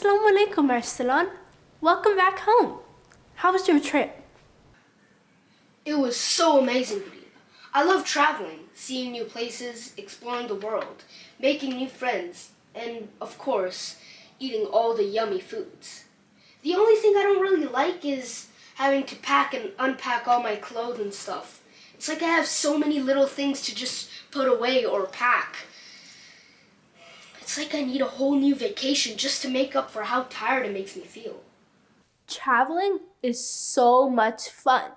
Assalamu alaikum, Arsalan. Welcome back home. How was your trip? It was so amazing, Barirah. I love traveling, seeing new places, exploring the world, making new friends, and, of course, eating all the yummy foods. The only thing I don't really like is having to pack and unpack all my clothes and stuff. It's like I have so many little things to just put away or pack. It's like I need a whole new vacation just to make up for how tired it makes me feel. Traveling is so much fun,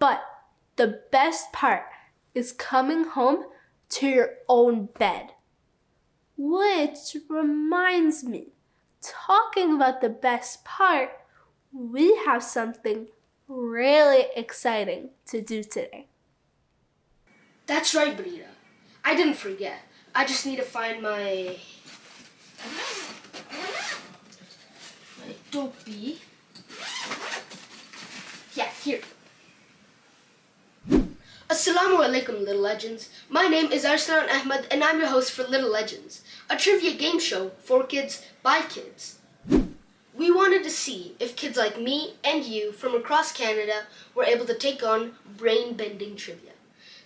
but the best part is coming home to your own bed. Which reminds me, talking about the best part, we have something really exciting to do today. That's right, Barirah. I didn't forget. I just need to find my dopey. Yeah, here. Assalamu alaikum, Little Legends. My name is Arsalan Ahmed and I'm your host for Little Legends, a trivia game show for kids by kids. We wanted to see if kids like me and you from across Canada were able to take on brain-bending trivia.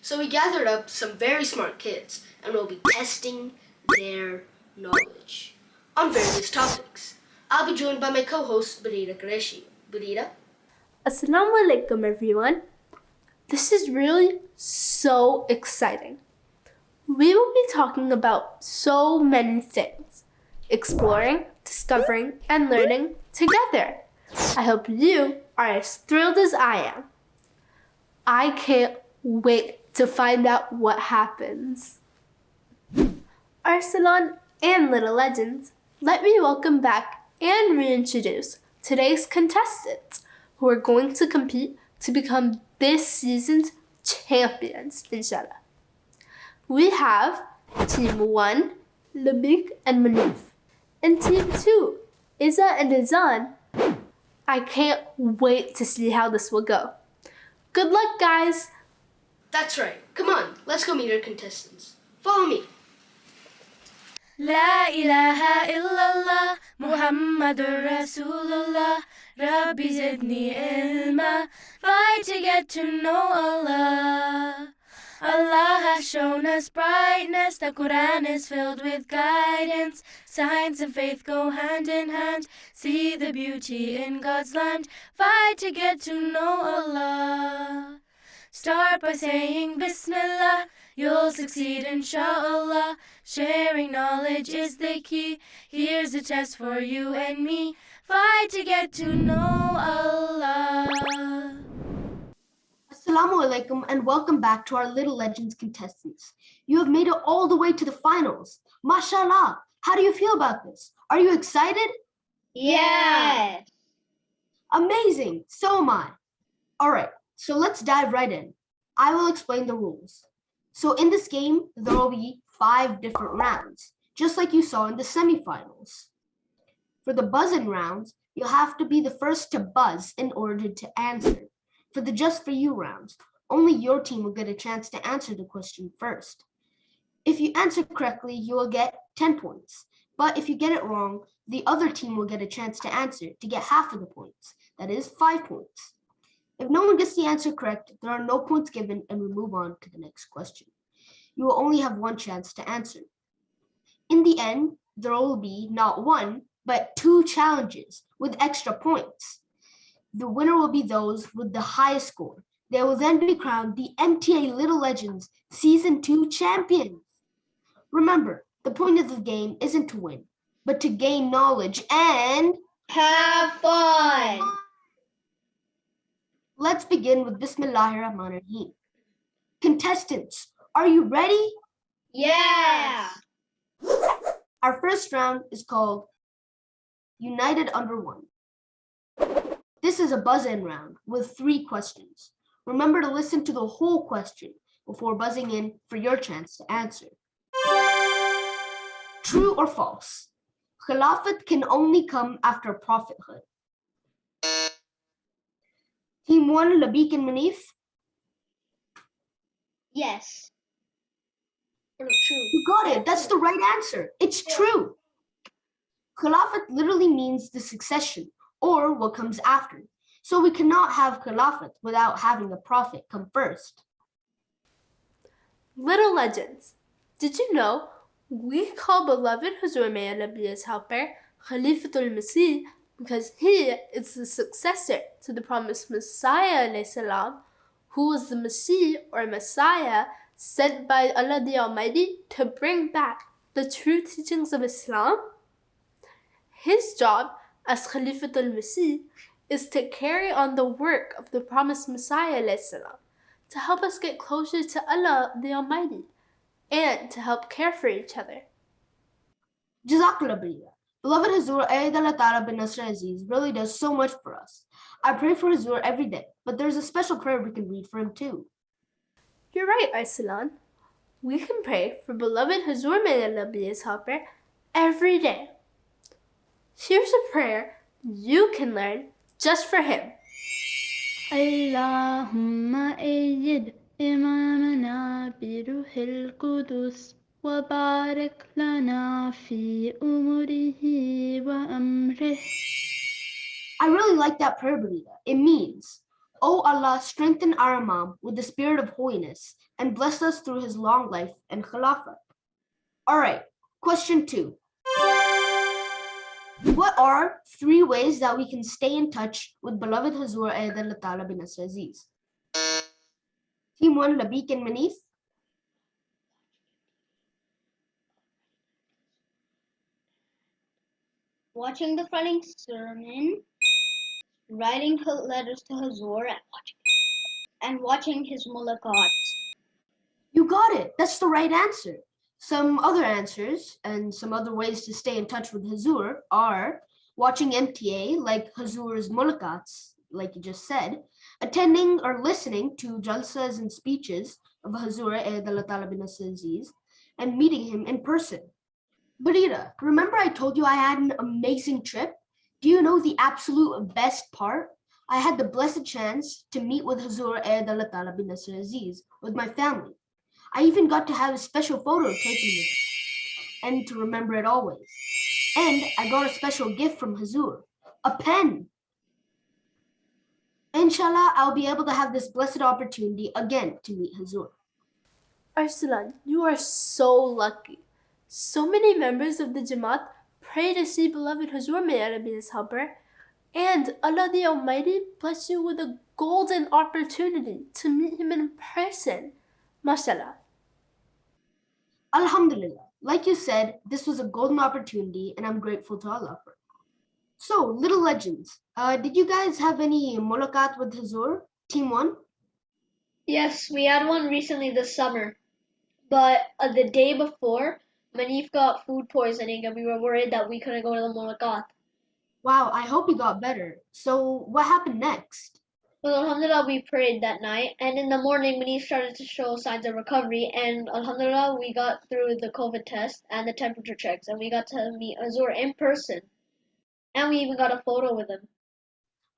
So we gathered up some very smart kids and we'll be testing their knowledge on various topics. I'll be joined by my co-host, Barirah Qureshi. Barirah? Assalamu alaikum, everyone. This is really so exciting. We will be talking about so many things, exploring, discovering, and learning together. I hope you are as thrilled as I am. I can't wait to find out what happens. Arsalan and Little Legends, let me welcome back and reintroduce today's contestants who are going to compete to become this season's champions, inshallah. We have Team 1, Labeeq and Muneefon, and Team 2, Izza and Izaan. I can't wait to see how this will go. Good luck, guys! That's right. Come on, let's go meet our contestants. Follow me. لا إله إلا الله محمد رسول الله ربي زدني علما. Fight to get to know Allah. Allah has shown us brightness. The Quran is filled with guidance. Science and faith go hand in hand. See the beauty in God's land. Fight to get to know Allah. Start by saying Bismillah. You'll succeed inshallah. Sharing knowledge is the key. Here's a test for you and me. Fight to get to know Allah. Assalamu alaikum and welcome back to our Little Legends contestants. You have made it all the way to the finals. MashaAllah. How do you feel about this? Are you excited? Yes. Amazing. So am I. All right, so let's dive right in. I will explain the rules. So in this game, there will be 5 different rounds, just like you saw in the semifinals. For the buzz-in rounds, you'll have to be the first to buzz in order to answer. For the Just For You rounds, only your team will get a chance to answer the question first. If you answer correctly, you will get 10 points. But if you get it wrong, the other team will get a chance to answer to get half of the points. That is 5 points. If no one gets the answer correct, there are no points given and we move on to the next question. You will only have one chance to answer. In the end, there will be not 1, but 2 challenges with extra points. The winner will be those with the highest score. They will then be crowned the MTA Little Legends Season 2 champions. Remember, the point of the game isn't to win, but to gain knowledge and Have fun. Let's begin with Bismillahirrahmanirrahim. Contestants, are you ready? Yeah. Our first round is called United Under One. This is a buzz-in round with 3 questions. Remember to listen to the whole question before buzzing in for your chance to answer. True or false? Khilafat can only come after prophethood. Team 1, Labeeq and Muneefon. Yes. True. You got it. That's the right answer. It's true. Khilafat literally means the succession or what comes after. So we cannot have Khilafat without having a prophet come first. Little legends. Did you know we call beloved Huzur may Allah be his helper Khalifatul Masih because he is the successor to the promised Messiah alayhi salam, who was the Masih or Messiah sent by Allah the Almighty to bring back the true teachings of Islam? His job as Khalifatul Masih is to carry on the work of the promised Messiah alayhi salam, to help us get closer to Allah the Almighty, and to help care for each other. Jazakallah Barirah. Beloved Hazur Ayyad Allah Ta'ala bin Nasr Aziz really does so much for us. I pray for Hazur every day, but there's a special prayer we can read for him too. You're right, Arsalan. We can pray for beloved Hazur may Allah be his helper every day. Here's a prayer you can learn just for him. اللهم أيد إمامنا بروح القدس وبارك لنا في أمره وأمره. I really like that prayer, Barirah. It means, O Allah, strengthen our Imam with the spirit of holiness and bless us through his long life and khilafah. All right, question 2. What are 3 ways that we can stay in touch with beloved Hazur Ayyad Allah Ta'ala bin Nasr Aziz? Team 1, Labeeq and Muneefon. Watching the Friday sermon, writing letters to Hazur, and watching his mulaqats. You got it. That's the right answer. Some other answers and some other ways to stay in touch with Hazur are watching MTA like Hazur's mulaqats, like you just said, attending or listening to jalsas and speeches of Hazur Ayyad Allah Ta'ala bin Nasr Aziz, and meeting him in person. Barirah, remember I told you I had an amazing trip? Do you know the absolute best part? I had the blessed chance to meet with Hazur Ayyad Allah Ta'ala bin Nasr Aziz with my family. I even got to have a special photo taken with him and to remember it always. And I got a special gift from Hazur, a pen. Inshallah, I'll be able to have this blessed opportunity again to meet Hazur. Arsalan, you are so lucky. So many members of the Jamaat pray to see beloved Hazur may Allah be his helper, and Allah the Almighty bless you with a golden opportunity to meet him in person. MashaAllah. Alhamdulillah. Like you said, this was a golden opportunity and I'm grateful to Allah for it. So, little legends, did you guys have any mulaqat with Hazur? Team 1? Yes, we had one recently this summer, but the day before, Manif got food poisoning and we were worried that we couldn't go to the mulaqat. Wow, I hope he got better. So, what happened next? Well, alhamdulillah, we prayed that night, and in the morning, Manif started to show signs of recovery, and alhamdulillah, we got through the COVID test and the temperature checks, and we got to meet Azur in person, and we even got a photo with him.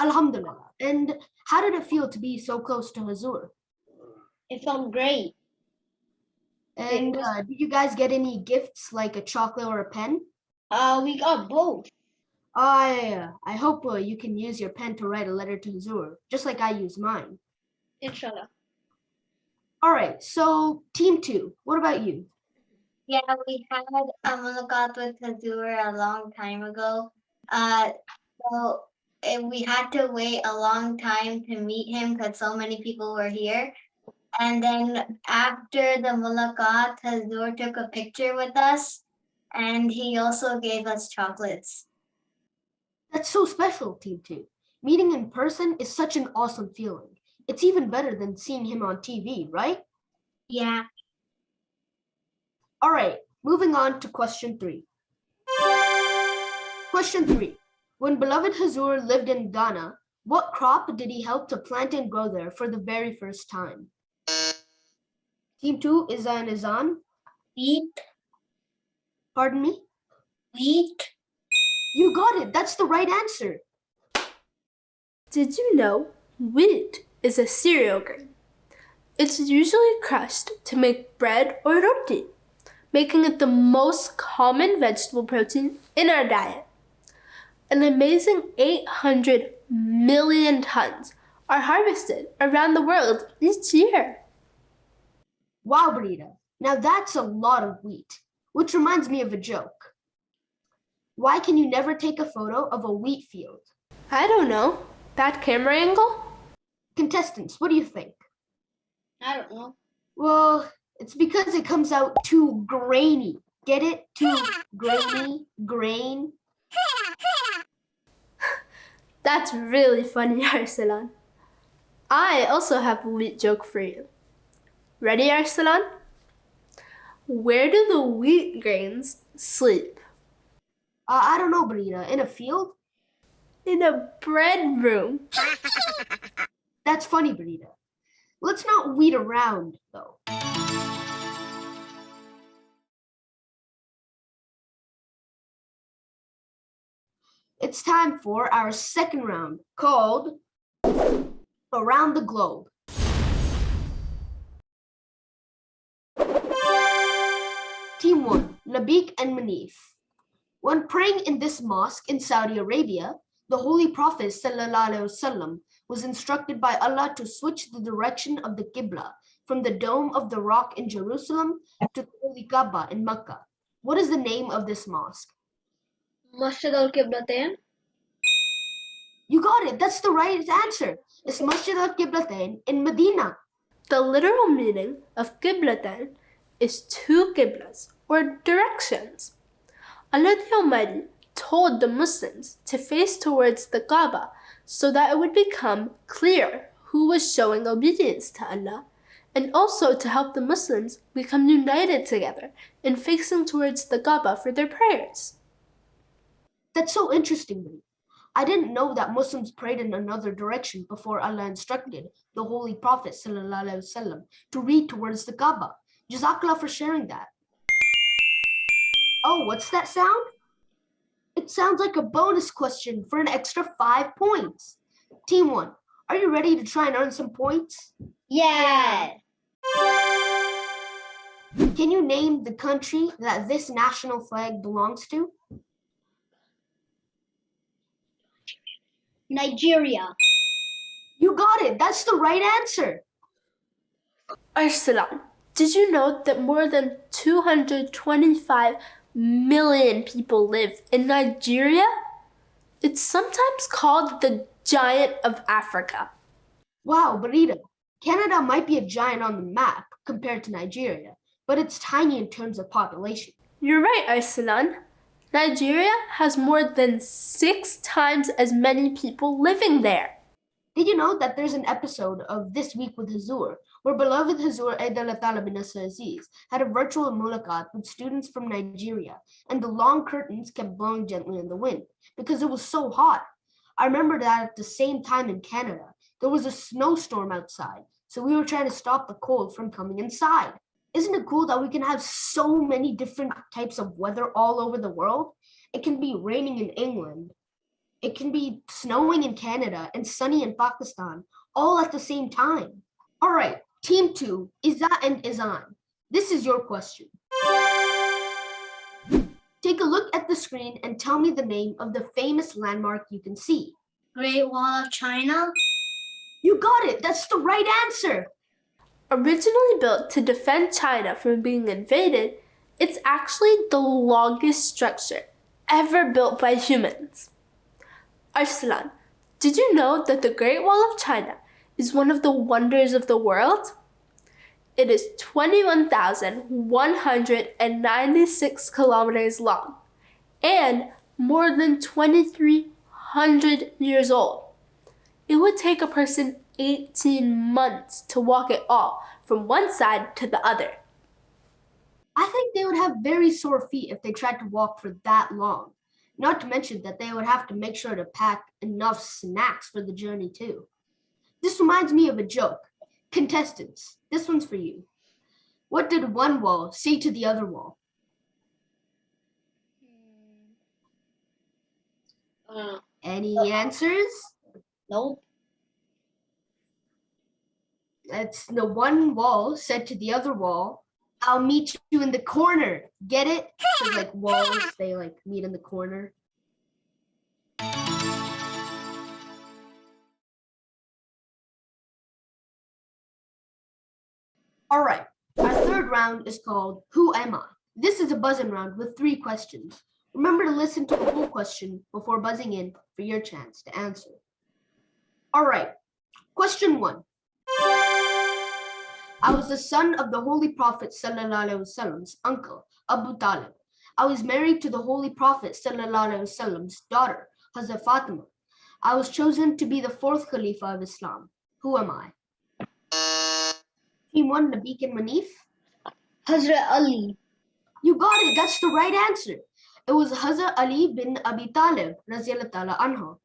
Alhamdulillah. And how did it feel to be so close to Hazur? It felt great. And did you guys get any gifts like a chocolate or a pen? We got both. I hope you can use your pen to write a letter to Hazur, just like I use mine. Inshallah. All right, so team 2, what about you? Yeah, we had a mulaqat with Hazur a long time ago. We had to wait a long time to meet him because so many people were here. And then after the mulaqat, Hazur took a picture with us, and he also gave us chocolates. That's so special, team 2. Meeting in person is such an awesome feeling. It's even better than seeing him on TV, right? Yeah. All right, moving on to question 3. Question 3. When beloved Hazur lived in Ghana, what crop did he help to plant and grow there for the very first time? Team 2, Izza and Izaan. Wheat. Pardon me? Wheat. You got it. That's the right answer. Did you know wheat is a cereal grain? It's usually crushed to make bread or roti, making it the most common vegetable protein in our diet. An amazing 800 million tons are harvested around the world each year. Wow, Barirah. Now that's a lot of wheat, which reminds me of a joke. Why can you never take a photo of a wheat field? I don't know. Bad camera angle? Contestants, what do you think? I don't know. Well, it's because it comes out too grainy. Get it? Too grainy, grain. That's really funny, Arsalan. I also have a wheat joke for you. Ready, Arsalan? Where do the wheat grains sleep? I don't know, Barirah. In a field? In a bread room. That's funny, Barirah. Let's not weed around, though. It's time for our second round, called Around the Globe. Team 1, Labeeq and Muneefon. When praying in this mosque in Saudi Arabia, the Holy Prophet ﷺ was instructed by Allah to switch the direction of the Qibla from the Dome of the Rock in Jerusalem to the Holy Kaaba in Mecca. What is the name of this mosque? Masjid al-Qiblatain. You got it. That's the right answer. It's Masjid al-Qiblatain in Medina. The literal meaning of Qiblatan is two Qiblas, or directions. Allah the Almighty told the Muslims to face towards the Kaaba so that it would become clear who was showing obedience to Allah, and also to help the Muslims become united together in facing towards the Kaaba for their prayers. That's so interesting, Mani. I didn't know that Muslims prayed in another direction before Allah instructed the Holy Prophet ﷺ to read towards the Kaaba. Jazakallah for sharing that. Oh, what's that sound? It sounds like a bonus question for an extra 5 points. Team 1, are you ready to try and earn some points? Yeah. Can you name the country that this national flag belongs to? Nigeria. You got it. That's the right answer. Arsalan, did you know that more than 225 million people live in Nigeria? It's sometimes called the Giant of Africa. Wow, Barirah. Canada might be a giant on the map compared to Nigeria, but it's tiny in terms of population. You're right, Arsalan. Nigeria has more than 6 times as many people living there. Did you know that there's an episode of This Week with Hazur where beloved Hazur Aidallah bin Aziz had a virtual mulaqat with students from Nigeria, and the long curtains kept blowing gently in the wind because it was so hot. I remember that at the same time in Canada, there was a snowstorm outside, so we were trying to stop the cold from coming inside. Isn't it cool that we can have so many different types of weather all over the world? It can be raining in England, it can be snowing in Canada and sunny in Pakistan, all at the same time. All right, Team 2, Izza and Izaan. This is your question. Take a look at the screen and tell me the name of the famous landmark you can see. Great Wall of China. You got it. That's the right answer. Originally built to defend China from being invaded, it's actually the longest structure ever built by humans. Arsalan, did you know that the Great Wall of China is one of the wonders of the world? It is 21,196 kilometers long and more than 2,300 years old. It would take a person 18 months to walk it all from one side to the other. I think they would have very sore feet if they tried to walk for that long. Not to mention that they would have to make sure to pack enough snacks for the journey too. This reminds me of a joke. Contestants, this one's for you. What did one wall say to the other wall? Any answers? Nope. It's the one wall said to the other wall, I'll meet you in the corner. Get it? So like walls, they like meet in the corner. All right, our third round is called Who Am I? This is a buzzing round with 3 questions. Remember to listen to the whole question before buzzing in for your chance to answer. All right, question 1. I was the son of the Holy Prophet ﷺ's uncle, Abu Talib. I was married to the Holy Prophet ﷺ's daughter, Hazrat Fatima. I was chosen to be the 4th Khalifa of Islam. Who am I? Team 1, Labeeq and Muneefon. Hazrat Ali. You got it. That's the right answer. It was Hazrat Ali bin Abi Talib, Raziyallahu ta'ala anhu.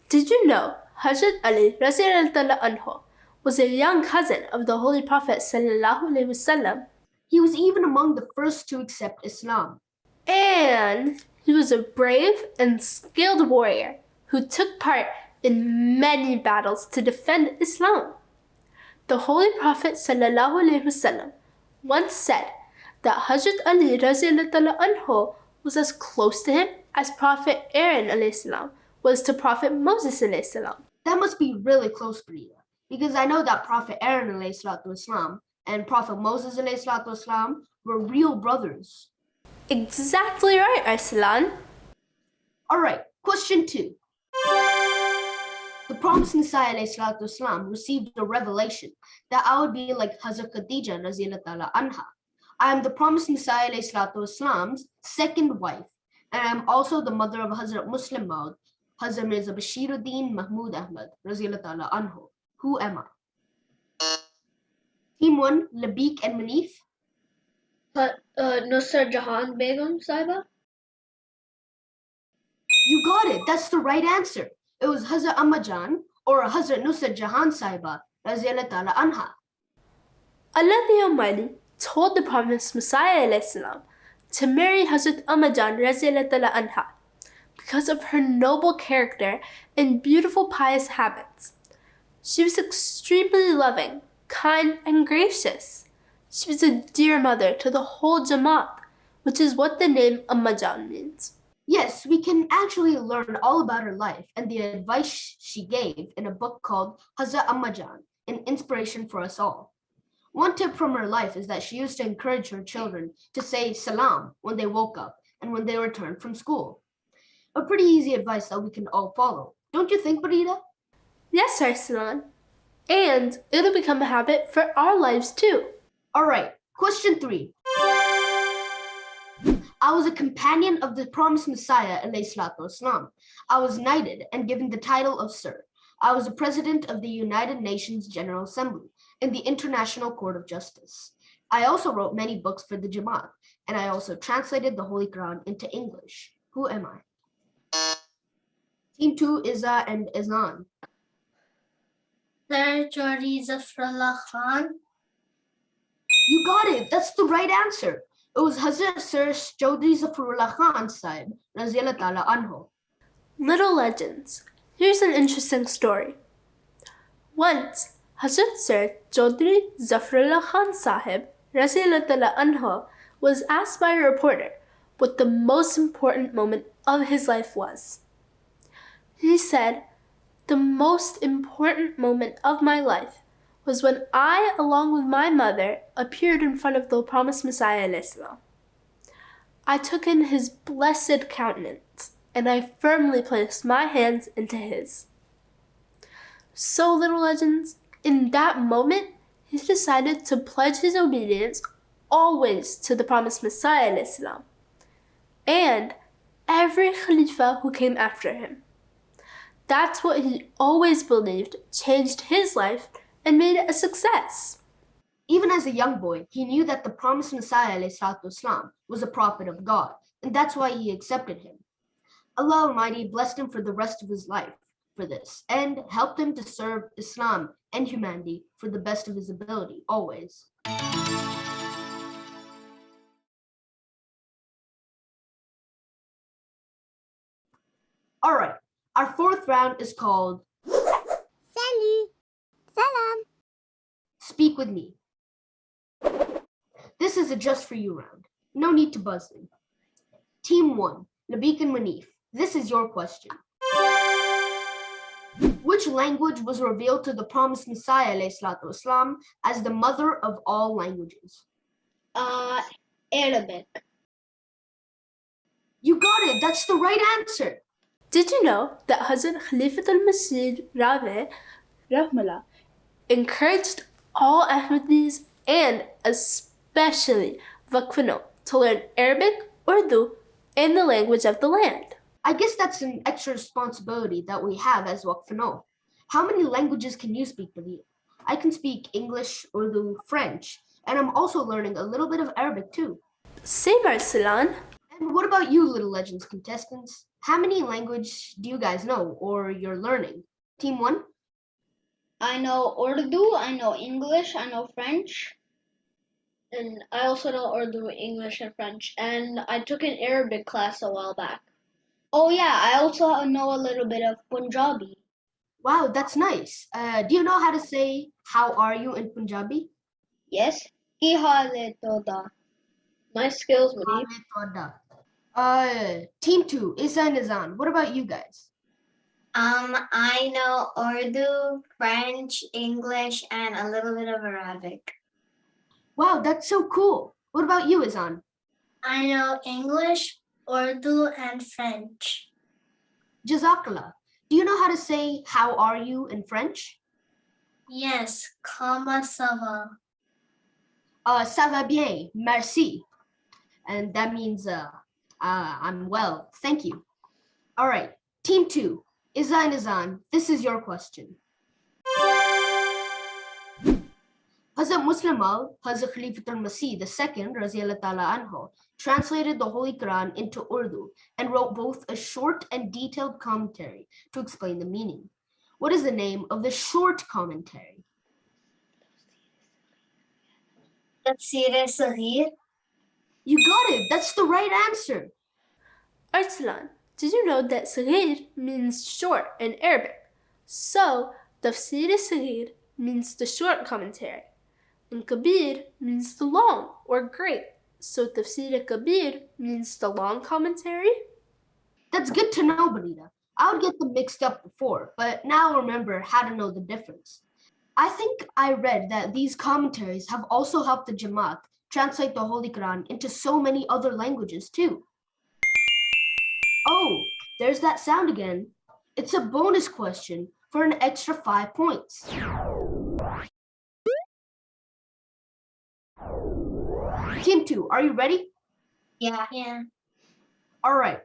Did you know Hazrat Ali radiallahu anhu was a young cousin of the Holy Prophet sallallahu alaihi wasallam, He was even among the first to accept Islam. and he was a brave and skilled warrior who took part in many battles to defend Islam. The Holy Prophet sallallahu alaihi wasallam once said that Hazrat Ali radiallahu anhu was as close to him as Prophet Aaron alayhi salam was to Prophet Moses alayhi salam. That must be really close, Barirah, because I know that Prophet Aaron alayhi salatu wasalam and Prophet Moses alayhi salatu wasalam were real brothers. Exactly right, Arsalan. All right, question 2. The promised Messiah alayhi salatu wasalam received a revelation that I would be like Hazrat Khadija raziyallahu ta'ala anha. I am the promised Messiah alayhi salatu wasalam's second wife, and I am also the mother of Hazrat Muslim Maud, Hazrat Mirza Bashiruddin Mahmud Ahmad raziyallahu ta'ala anhu. Who am I? Team 1, Labeeq and Muneefon. Nusrat Jahan Begum Saiba. You got it. That's the right answer. It was Hazrat Amma Jan or Hazrat Nusrat Jahan Saiba raziyallahu ta'ala anha. Allah the Almighty told the promised Messiah alayhi salam to marry Hazrat Amajan radiallahu ta'ala anha because of her noble character and beautiful pious habits. She was extremely loving, kind, and gracious. She was a dear mother to the whole Jamaat, which is what the name Amajan means. Yes, we can actually learn all about her life and the advice she gave in a book called Hazrat Amma Jan, an inspiration for us all. One tip from her life is that she used to encourage her children to say salam when they woke up and when they returned from school. A pretty easy advice that we can all follow. Don't you think, Barirah? Yes, Arsalan. And it'll become a habit for our lives too. All right, question 3. I was a companion of the promised Messiah alayhi salatu wasalam. I was knighted and given the title of Sir. I was a president of the United Nations General Assembly in the International Court of Justice. I also wrote many books for the Jamaat, and I also translated the Holy Quran into English. Who am I? Team 2, Izza and Izaan. Sir Chaudhry Zafrullah Khan. You got it. That's the right answer. It was Hazrat Sir Chaudhry Zafrullah Khan Sahib, raziyallahu ta'ala anhu. Little legends. Here's an interesting story. Once, Hazrat Sir Chaudhry Zafrullah Khan Sahib radiallahu ta'ala anhu was asked by a reporter what the most important moment of his life was. He said, "The most important moment of my life was when I, along with my mother, appeared in front of the promised Messiah alayhi salam. I took in his blessed countenance, and I firmly placed my hands into his." So, little legends, in that moment, he decided to pledge his obedience always to the promised Messiah alayhi salam, and every Khalifa who came after him. That's what he always believed changed his life and made it a success. Even as a young boy, he knew that the promised Messiah ﷺ was a prophet of God, and that's why he accepted him. Allah Almighty blessed him for the rest of his life for this, and helped him to serve Islam and humanity for the best of his ability, always. All right, our fourth round is called Salut. Salam. Speak with Me. This is a just for you round. No need to buzz in. Team 1, Labeeq and Muneefon. This is your question. Which Which language was revealed to the promised Messiah والسلام, as the mother of all languages? Arabic. You got it. That's the right answer. Did you know that Hazrat Khalifat al-Masih Rabi Rahmallah encouraged all Ahmadis and especially Vakfano to learn Arabic, Urdu, and the language of the land? I guess that's an extra responsibility that we have as Waqfano. How many languages can you speak, Badir? I can speak English, Urdu, French, and I'm also learning a little bit of Arabic too. Same, Arsalan. And what about you, Little Legends contestants? How many language do you guys know or you're learning? Team 1? I know Urdu, I know English, I know French. And I also know Urdu, English, and French. And I took an Arabic class a while back. Oh yeah, I also know a little bit of Punjabi. Wow, that's nice. Do you know how to say how are you in Punjabi? Yes? Ki haal hai toda? Nice skills, Muneef. Team 2, Izza and Izaan. What about you guys? I know Urdu, French, English, and a little bit of Arabic. Wow, that's so cool. What about you, Izaan? I know English, Urdu, and French. Jazakallah. Do you know how to say how are you in French? Yes, comment ça va? Ça va bien, merci. And that means I'm well, thank you. All right, Team 2, Izza and Izaan, this is your question. Hazrat Muslim Hazrat Khalifat al-Masih II, Raziyallahu Ta'ala Anhu, translated the Holy Quran into Urdu and wrote both a short and detailed commentary to explain the meaning. What is the name of the short commentary? Tafsir Saghir. You got it, that's the right answer. Arsalan, did you know that Saghir means short in Arabic? So, Tafsir Saghir means the short commentary. And Kabir means the long or great. So Tafsir Kabir means the long commentary? That's good to know, Barirah. I would get them mixed up before, but now I remember how to know the difference. I think I read that these commentaries have also helped the Jamaat translate the Holy Quran into so many other languages too. Oh, there's that sound again. It's a bonus question for an extra 5 points. Team 2, are you ready? Yeah. All right.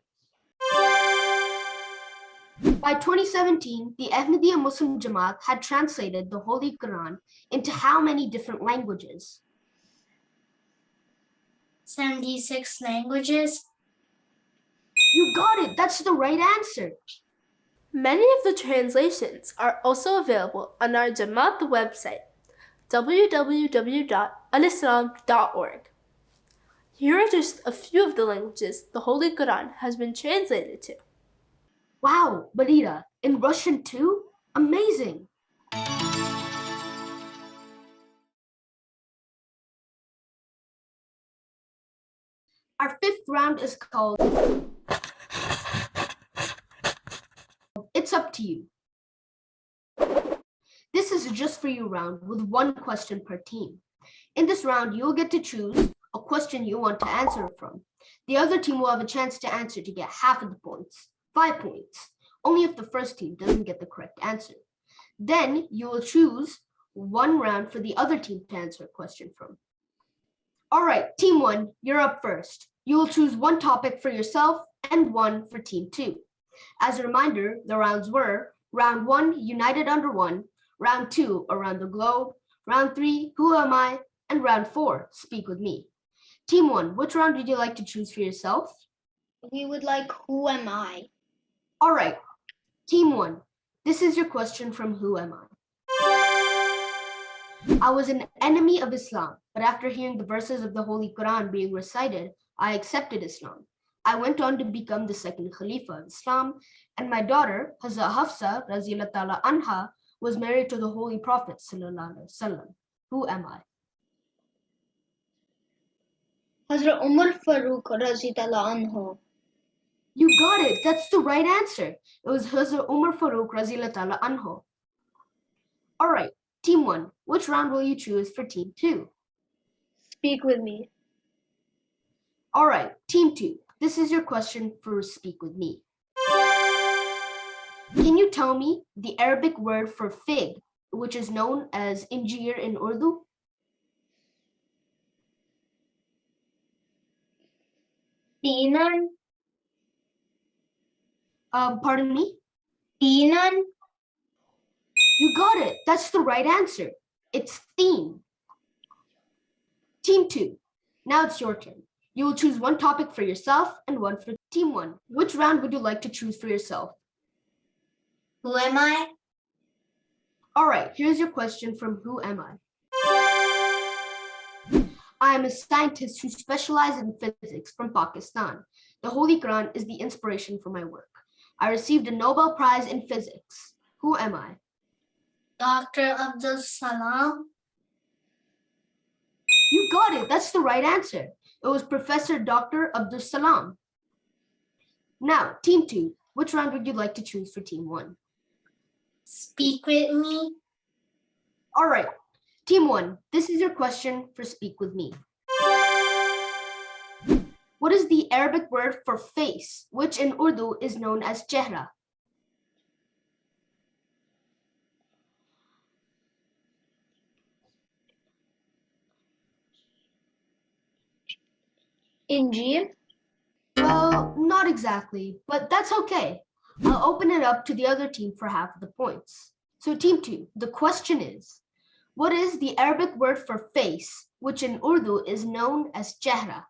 By 2017, the Ahmadiyya Muslim Jamaat had translated the Holy Quran into how many different languages? 76 languages. You got it! That's the right answer! Many of the translations are also available on our Jamaat website, www.alislam.org. Here are just a few of the languages the Holy Quran has been translated to. Wow, Barirah, in Russian too? Amazing! Our fifth round is called It's Up to You. This is a just for you round with one question per team. In this round, you'll get to choose a question you want to answer from. The other team will have a chance to answer to get half of the points, 5 points, only if the first team doesn't get the correct answer. Then you will choose one round for the other team to answer a question from. All right, team 1, you're up first. You will choose one topic for yourself and one for team 2. As a reminder, the rounds were round 1, United Under One, round 2, Around the Globe, round 3, Who Am I, and round 4, Speak With Me. Team 1, which round would you like to choose for yourself? We would like Who Am I? All right, team 1, this is your question from Who Am I? I was an enemy of Islam, but after hearing the verses of the Holy Quran being recited, I accepted Islam. I went on to become the second Khalifa of Islam, and my daughter, Hazrat Hafsa, Raziyallahu Ta'ala Anha, was married to the Holy Prophet Sallallahu Alaihi Wasallam. Who am I? Hazrat Umar Farooq Raziyallahu anhu. You got it. That's the right answer. It was Hazrat Umar Farooq Raziyallahu Ta'ala Anhu. All right, team 1, which round will you choose for team 2? Speak with me. All right, team 2, this is your question for Speak With Me. Can you tell me the Arabic word for fig, which is known as injir in Urdu? Tinan. Pardon me? Tinan. You got it. That's the right answer. It's theme. Team 2, now it's your turn. You will choose one topic for yourself and one for team 1. Which round would you like to choose for yourself? Who am I? All right, here's your question from Who Am I? I am a scientist who specializes in physics from Pakistan. The Holy Quran is the inspiration for my work. I received a Nobel Prize in physics. Who am I? Dr. Abdul Salam. You got it. That's the right answer. It was Professor Dr. Abdul Salam. Now, team 2, which round would you like to choose for team 1? Speak with me. All right, team 1, this is your question for Speak With Me. What is the Arabic word for face, which in Urdu is known as chehra? Injir? Well, not exactly, but that's okay. I'll open it up to the other team for half of the points. So team 2, the question is, what is the Arabic word for face, which in Urdu is known as chehra?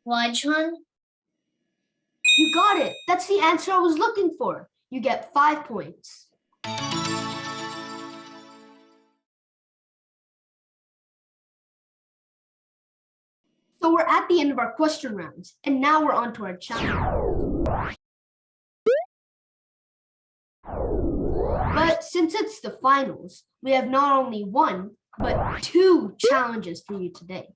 Wajhun. You got it. That's the answer I was looking for. You get 5 points. So we're at the end of our question rounds, and now we're on to our challenge. But since it's the finals, we have not only one, but 2 challenges for you today.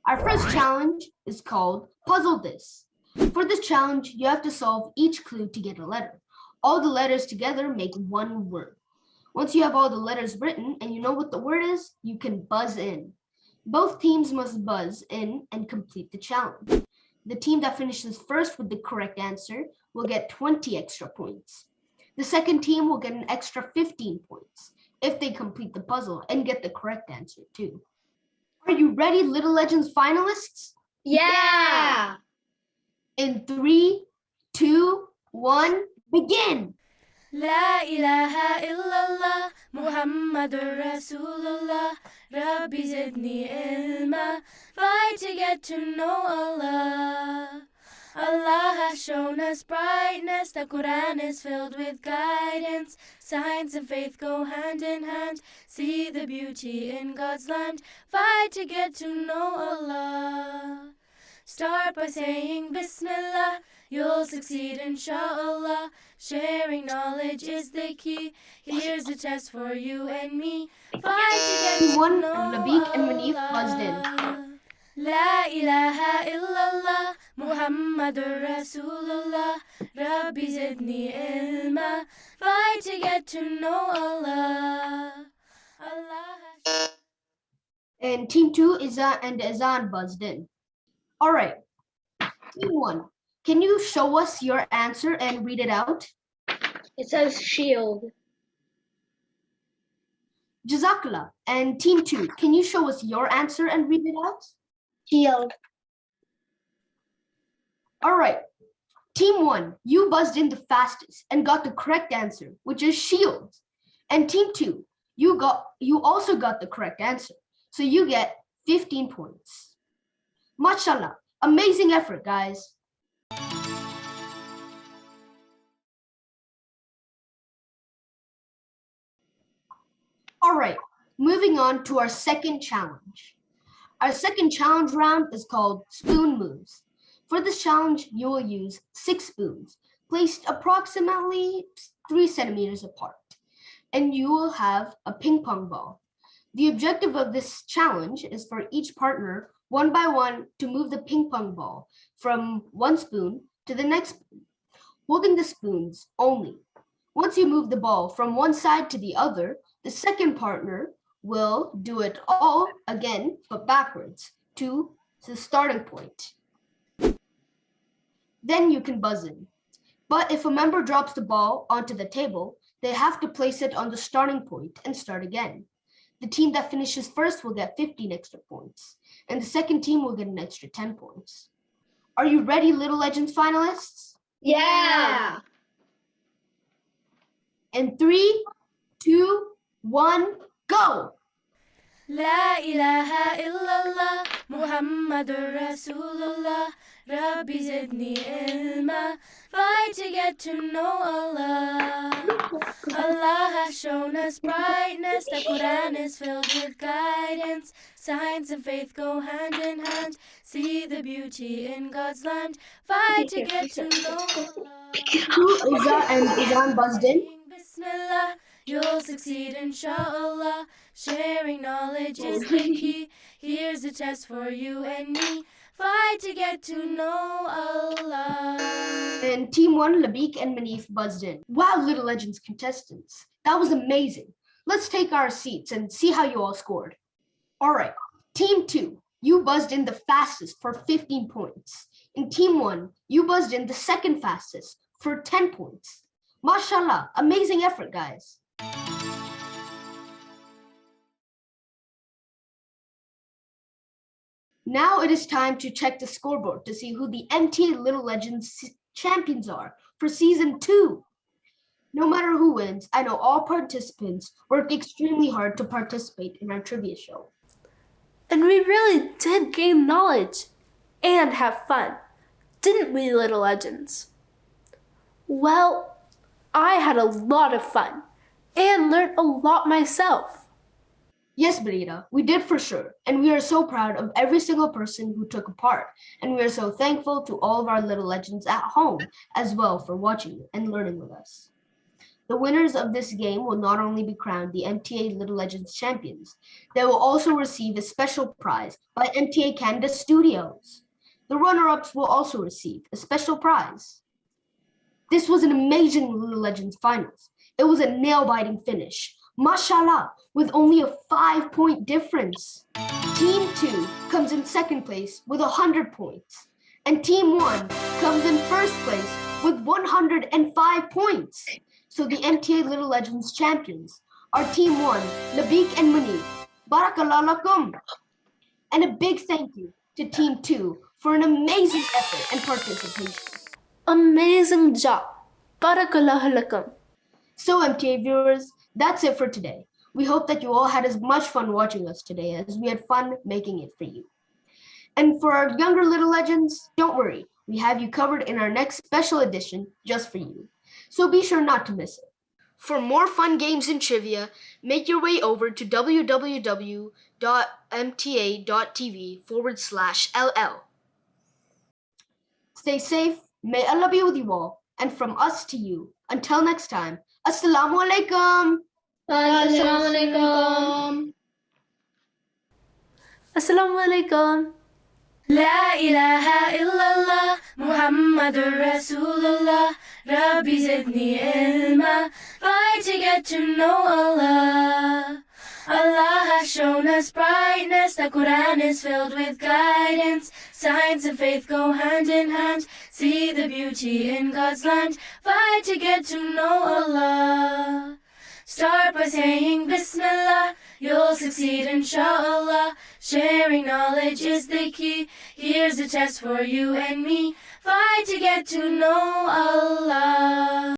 Our first challenge is called Puzzle This. For this challenge, you have to solve each clue to get a letter. All the letters together make one word. Once you have all the letters written and you know what the word is, you can buzz in. Both teams must buzz in and complete the challenge. The team that finishes first with the correct answer will get 20 extra points. The second team will get an extra 15 points if they complete the puzzle and get the correct answer too. Are you ready, Little Legends finalists? Yeah! In 3, 2, 1, begin! لا إله إلا الله محمد رسول الله ربي زدني علما. Fight to get to know Allah. Allah has shown us brightness. The Quran is filled with guidance. Science and faith go hand in hand. See the beauty in God's land. Fight to get to know Allah. Start by saying Bismillah. You'll succeed inshallah. Sharing knowledge is the key. Here's a test for you and me. Fight to get to One, know Labeeq and Muneefon buzzed in. La ilaha illallah Muhammadur Rasulullah Rabbi zidni ilma. Fight to get to know Allah. And team 2, Izza and Izaan buzzed in. All right, team 1, can you show us your answer and read it out? It says shield. Jazakallah. And team 2, can you show us your answer and read it out? Shield. All right, team 1, you buzzed in the fastest and got the correct answer, which is shield. And team 2, you also got the correct answer, so you get 15 points. Mashallah, amazing effort, guys. All right, moving on to our second challenge. Our second challenge round is called Spoon Moves. For this challenge, you will use 6 spoons placed approximately 3 centimeters apart, and you will have a ping pong ball. The objective of this challenge is for each partner, one by one, to move the ping pong ball from one spoon to the next spoon, holding the spoons only. Once you move the ball from one side to the other, the second partner will do it all again, but backwards to the starting point. Then you can buzz in. But if a member drops the ball onto the table, they have to place it on the starting point and start again. The team that finishes first will get 15 extra points, and the second team will get an extra 10 points. Are you ready, Little Legends finalists? Yeah. In 3, 2, 1, go! لا إله إلا الله محمد رسول الله ربي زدني علما. Fight to get to know Allah. Allah has shown us brightness. The Quran is filled with guidance. Science and faith go hand in hand. See the beauty in God's land. Fight to get to know Allah. Izza and Izaan buzzed in. Bismillah, you'll succeed inshallah. Sharing knowledge is the key. Here's a test for you and me. Fight to get to know Allah. And Team 1, Labeeq and Muneefon buzzed in. Wow, Little Legends contestants, that was amazing. Let's take our seats and see how you all scored. All right, Team 2, you buzzed in the fastest for 15 points. In Team 1, you buzzed in the second fastest for 10 points. Mashallah, amazing effort, guys. Now it is time to check the scoreboard to see who the MTA Little Legends champions are for Season 2. No matter who wins, I know all participants worked extremely hard to participate in our trivia show. And we really did gain knowledge and have fun, didn't we, Little Legends? Well, I had a lot of fun and learned a lot myself. Yes, Barirah, we did for sure, and we are so proud of every single person who took a part, and we are so thankful to all of our Little Legends at home as well for watching and learning with us. The winners of this game will not only be crowned the MTA Little Legends champions, they will also receive a special prize by MTA Canada Studios. The runner-ups will also receive a special prize. This was an amazing Little Legends finals. It was a nail-biting finish. Mashallah, with only a 5-point difference. Team 2 comes in second place with 100 points, and Team 1 comes in first place with 105 points. So the MTA Little Legends champions are Team 1, Labeeq and Muneefon. Barakallah lakum. And a big thank you to Team 2 for an amazing effort and participation. Amazing job. Barakallah lakum. So MTA viewers, that's it for today. We hope that you all had as much fun watching us today as we had fun making it for you. And for our younger Little Legends, don't worry, we have you covered in our next special edition just for you. So be sure not to miss it. For more fun games and trivia, make your way over to www.mta.tv/LL. Stay safe, may Allah be with you all, and from us to you. Until next time, Assalamu alaikum. Assalamu alaikum. Assalamu alaikum. لا إله إلا الله محمد رسول الله ربي زدني علما. Fight to get to know Allah. Allah has shown us brightness. The Quran is filled with guidance. Science and faith go hand in hand. See the beauty in God's land. Fight to get to know Allah. Start by saying Bismillah, you'll succeed inshallah. Sharing knowledge is the key. Here's a test for you and me. Fight to get to know Allah.